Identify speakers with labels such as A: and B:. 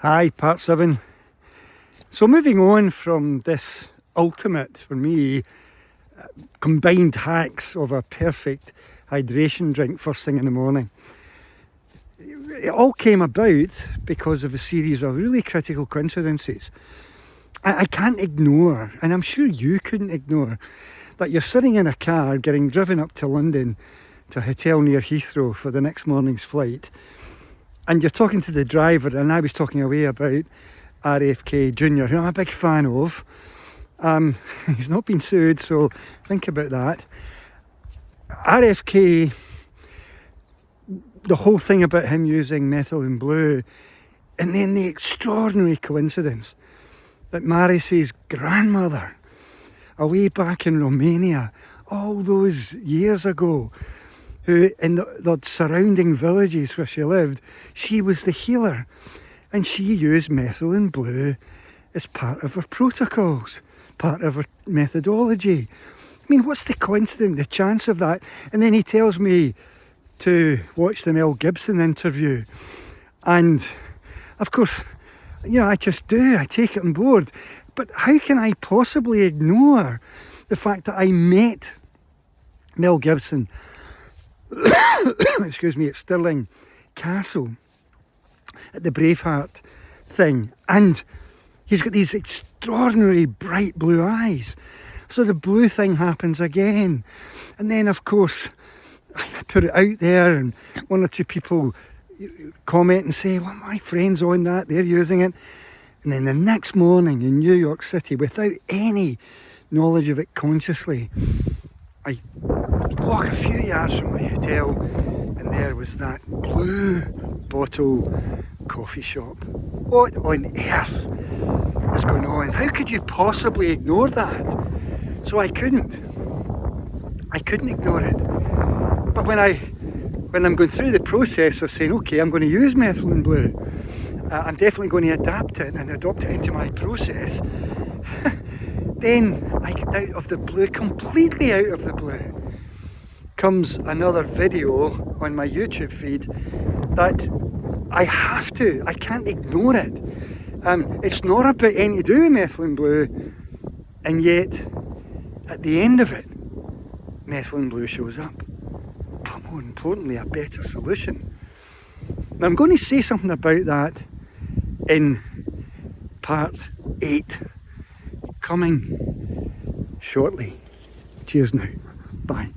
A: Hi, part 7. So moving on from this ultimate, for me, combined hacks of a perfect hydration drink first thing in the morning. It all came about because of a series of really critical coincidences. I can't ignore, and I'm sure you couldn't ignore, that you're sitting in a car getting driven up to London to a hotel near Heathrow for the next morning's flight, and you're talking to the driver, and I was talking away about RFK Jr., who I'm a big fan of. He's not been sued, so think about that. RFK, the whole thing about him using methylene blue, and then the extraordinary coincidence that Maris's grandmother, away back in Romania, all those years ago, who in the surrounding villages where she lived, she was the healer, and she used methylene blue as part of her protocols, part of her methodology. I mean, what's the coincidence, the chance of that? And then he tells me to watch the Mel Gibson interview, and of course, you know, I just do, I take it on board. But how can I possibly ignore the fact that I met Mel Gibson excuse me, at Stirling Castle at the Braveheart thing, and he's got these extraordinary bright blue eyes, so the blue thing happens again. And then of course I put it out there, and one or two people comment and say, well, my friend's on that, they're using it. And then the next morning in New York City, without any knowledge of it consciously, I walk a few yards from my hotel, and there was that blue bottle coffee shop. What on earth is going on? How could you possibly ignore that? So I couldn't ignore it. But when I'm going through the process of saying, okay, I'm going to use methylene blue, I'm definitely going to adapt it and adopt it into my process, then I get out of the blue, completely out of the blue, comes another video on my YouTube feed that I can't ignore it. It's not about anything to do with methylene blue, and yet at the end of it, methylene blue shows up. But more importantly, a better solution. Now I'm going to say something about that in part 8, coming shortly. Cheers now. Bye.